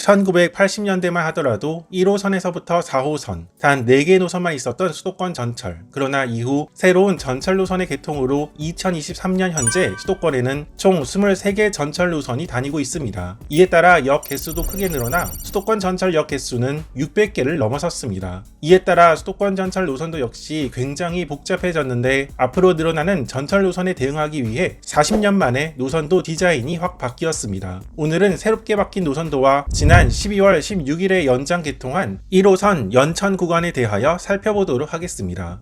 1980년대만 하더라도 1호선에서부터 4호선 단 4개 노선만 있었던 수도권 전철. 그러나 이후 새로운 전철 노선의 개통으로 2023년 현재 수도권에는 총 23개 전철 노선이 다니고 있습니다. 이에 따라 역 개수도 크게 늘어나 수도권 전철 역 개수는 600개를 넘어섰습니다. 이에 따라 수도권 전철 노선도 역시 굉장히 복잡해졌는데 앞으로 늘어나는 전철 노선에 대응하기 위해 40년 만에 노선도 디자인이 확 바뀌었습니다. 오늘은 새롭게 바뀐 노선도와 지난 12월 16일에 연장 개통한 1호선 연천 구간에 대하여 살펴보도록 하겠습니다.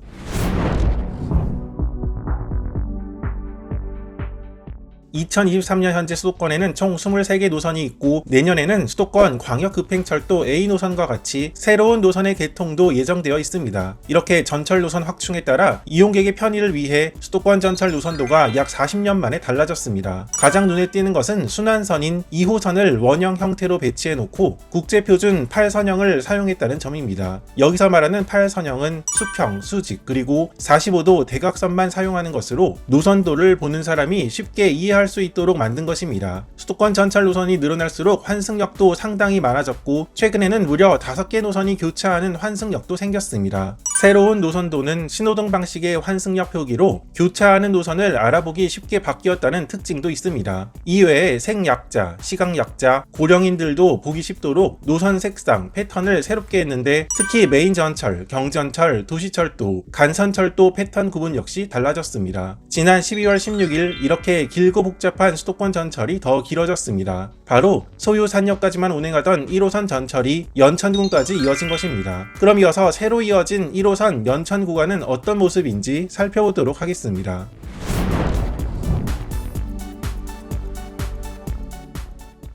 2023년 현재 수도권에는 총 23개 노선이 있고 내년에는 수도권 광역급행철도 A 노선과 같이 새로운 노선의 개통도 예정되어 있습니다. 이렇게 전철 노선 확충에 따라 이용객의 편의를 위해 수도권 전철 노선도가 약 40년 만에 달라졌습니다. 가장 눈에 띄는 것은 순환선인 2호선을 원형 형태로 배치해놓고 국제표준 8선형을 사용했다는 점입니다. 여기서 말하는 8선형은 수평, 수직, 그리고 45도 대각선만 사용하는 것으로 노선도를 보는 사람이 쉽게 이해할 수 있도록 만든 것입니다. 수도권 전철 노선이 늘어날수록 환승역도 상당히 많아졌고 최근에는 무려 5개 노선이 교차하는 환승역도 생겼습니다. 새로운 노선도는 신호등 방식의 환승역 표기로 교차하는 노선을 알아보기 쉽게 바뀌었다는 특징도 있습니다. 이외에 생약자, 시각약자, 고령인들도 보기 쉽도록 노선 색상, 패턴을 새롭게 했는데 특히 메인 전철, 경전철, 도시철도, 간선철도 패턴 구분 역시 달라졌습니다. 지난 12월 16일 이렇게 길고 복잡한 수도권 전철이 더 길어졌습니다. 바로 소요산역까지만 운행하던 1호선 전철이 연천군까지 이어진 것입니다. 그럼 이어서 새로 이어진 1호선 연천 구간은 어떤 모습인지 살펴보도록 하겠습니다.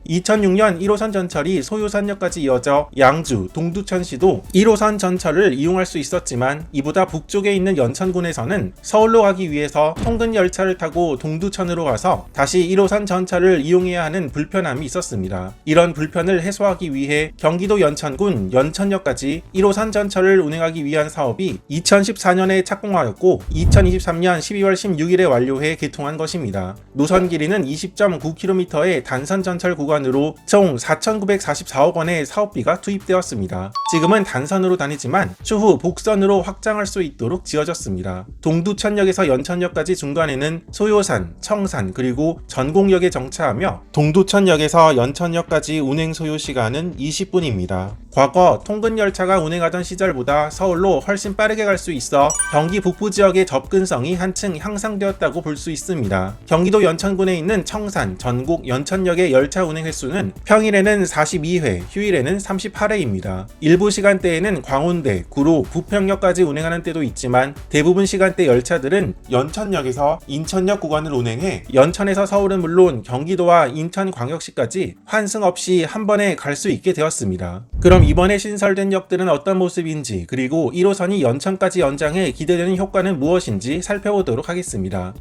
2006년 1호선 전철이 소요산역까지 이어져 양주, 동두천시도 1호선 전철을 이용할 수 있었지만 이보다 북쪽에 있는 연천군에서는 서울로 가기 위해서 통근 열차를 타고 동두천으로 가서 다시 1호선 전철을 이용해야 하는 불편함이 있었습니다. 이런 불편을 해소하기 위해 경기도 연천군 연천역까지 1호선 전철을 운행하기 위한 사업이 2014년에 착공하였고 2023년 12월 16일에 완료해 개통한 것입니다. 노선 길이는 20.9km의 단선 전철 구간 으로 총 4,944억 원의 사업비가 투입되었습니다. 지금은 단선으로 다니지만 추후 복선으로 확장할 수 있도록 지어졌습니다. 동두천역에서 연천역까지 중간에는 소요산, 청산, 그리고 전곡역에 정차하며 동두천역에서 연천역까지 운행 소요 시간은 20분입니다. 과거 통근열차가 운행하던 시절보다 서울로 훨씬 빠르게 갈 수 있어 경기 북부 지역의 접근성이 한층 향상되었다고 볼 수 있습니다. 경기도 연천군에 있는 청산, 전곡, 연천역의 열차 운행 횟수는 평일에는 42회, 휴일에는 38회입니다. 일부 시간대에는 광운대, 구로, 부평역까지 운행하는 때도 있지만 대부분 시간대 열차들은 연천역에서 인천역 구간을 운행해 연천에서 서울은 물론 경기도와 인천광역시까지 환승 없이 한 번에 갈 수 있게 되었습니다. 그럼 이번에 신설된 역들은 어떤 모습인지 그리고 1호선이 연천까지 연장해 기대되는 효과는 무엇인지 살펴보도록 하겠습니다.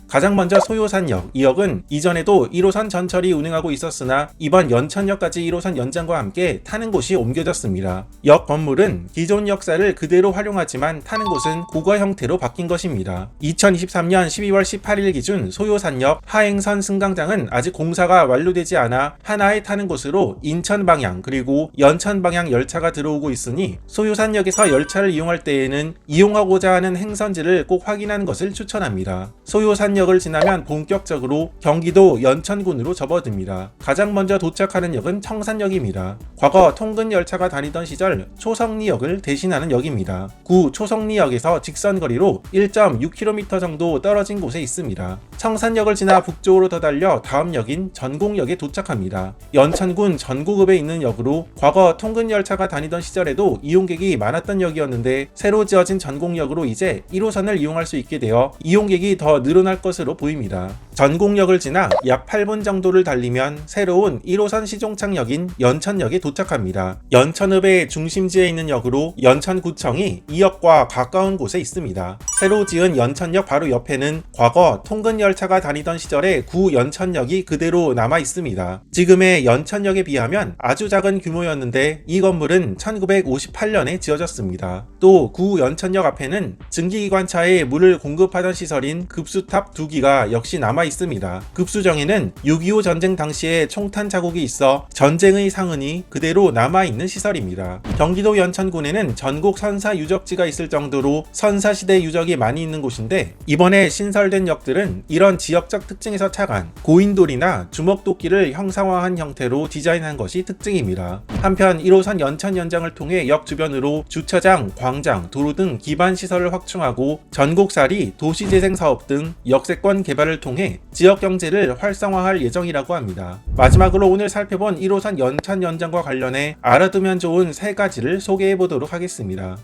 가장 먼저 소요산역, 이 역은 이전에도 1호선 전철이 운행하고 있었으나 이번 연천역까지 1호선 연장과 함께 타는 곳이 옮겨졌습니다. 역 건물은 기존 역사를 그대로 활용하지만 타는 곳은 고가 형태로 바뀐 것입니다. 2023년 12월 18일 기준 소요산역 하행선 승강장은 아직 공사가 완료되지 않아 하나에 타는 곳으로 인천 방향 그리고 연천 방향 열차가 들어오고 있으니 소요산역에서 열차를 이용할 때에는 이용하고자 하는 행선지를 꼭 확인하는 것을 추천합니다. 소요산역을 지나면 본격적으로 경기도 연천군으로 접어듭니다. 가장 먼저 도착하는 역은 청산역입니다. 과거 통근 열차가 다니던 시절 초성리역을 대신하는 역입니다. 구 초성리역에서 직선거리로 1.6km 정도 떨어진 곳에 있습니다. 청산역을 지나 북쪽으로 더 달려 다음 역인 전곡역에 도착합니다. 연천군 전곡읍에 있는 역으로 과거 통근 열차가 다니던 시절에도 이용객이 많았던 역이었는데 새로 지어진 전곡역으로 이제 1호선을 이용할 수 있게 되어 이용객이 더 늘어날 것으로 보입니다. 전곡역을 지나 약 8분 정도를 달리면 새로운 1호선 시종착역인 연천역에 도착합니다. 연천읍의 중심지에 있는 역으로 연천구청이 이 역과 가까운 곳에 있습니다. 새로 지은 연천역 바로 옆에는 과거 통근 열차가 다니던 시절의 구 연천역이 그대로 남아 있습니다. 지금의 연천역에 비하면 아주 작은 규모였는데 이 건물은 1958년에 지어졌습니다. 또 구 연천역 앞에는 증기기관차에 물을 공급하던 시설인 급수탑 2기가 역시 남아 있습니다. 급수정에는 6.25 전쟁 당시에 총탄 자국이 있어 전쟁의 상흔이 그대로 남아 있는 시설입니다. 경기도 연천군에는 전국 선사 유적지가 있을 정도로 선사시대 유적이 많이 있는 곳인데 이번에 신설된 역들은 이런 지역적 특징에서 착안 고인돌이나 주먹도끼를 형상화한 형태로 디자인한 것이 특징입니다. 한편 1호선 연천 연장을 통해 역 주변으로 주차장, 광장, 도로 등 기반 시설을 확충하고 전곡살이, 도시재생 사업 등 역세권 개발을 통해 지역 경제를 활성화할 예정이라고 합니다. 마지막으로 오늘 살펴본 1호선 연천 연장과 관련해 알아두면 좋은 3가지를 소개해 보도록 하겠습니다.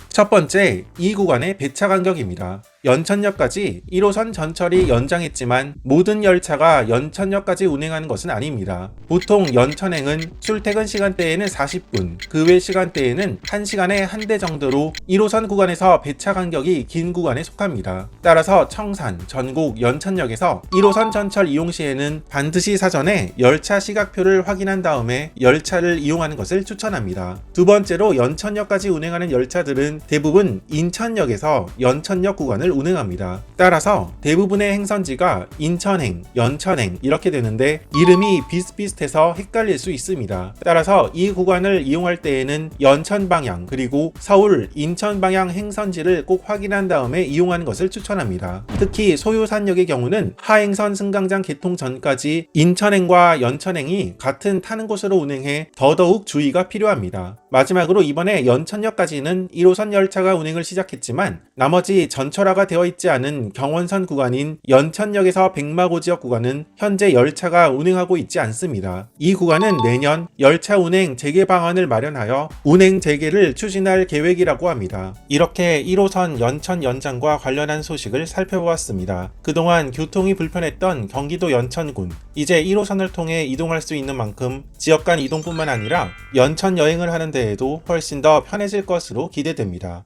첫 번째, 이 구간의 배차 간격입니다. 연천역까지 1호선 전철이 연장했지만 모든 열차가 연천역까지 운행하는 것은 아닙니다. 보통 연천행은 출퇴근 시간대에는 40분, 그 외 시간대에는 1시간에 한 대 정도로 1호선 구간에서 배차 간격이 긴 구간에 속합니다. 따라서 청산, 전곡, 연천역에서 1호선 전철 이용 시에는 반드시 사전에 열차 시각표를 확인한 다음에 열차를 이용하는 것을 추천합니다. 두 번째로 연천역까지 운행하는 열차들은 대부분 인천역에서 연천역 구간을 운행합니다. 따라서 대부분의 행선지가 인천행, 연천행 이렇게 되는데 이름이 비슷비슷해서 헷갈릴 수 있습니다. 따라서 이 구간을 이용할 때에는 연천 방향 그리고 서울, 인천 방향 행선지를 꼭 확인한 다음에 이용하는 것을 추천합니다. 특히 소요산역의 경우는 하행선 승강장 개통 전까지 인천행과 연천행이 같은 타는 곳으로 운행해 더더욱 주의가 필요합니다. 마지막으로 이번에 연천역까지는 1호선 열차가 운행을 시작했지만 나머지 전철화가 되어 있지 않은 경원선 구간인 연천역에서 백마고 지역 구간은 현재 열차가 운행하고 있지 않습니다. 이 구간은 내년 열차 운행 재개 방안을 마련하여 운행 재개를 추진할 계획이라고 합니다. 이렇게 1호선 연천 연장과 관련한 소식을 살펴보았습니다. 그동안 교통이 불편했던 경기도 연천군, 이제 1호선을 통해 이동할 수 있는 만큼 지역 간 이동뿐만 아니라 연천 여행을 하는 데에도 훨씬 더 편해질 것으로 기대됩니다.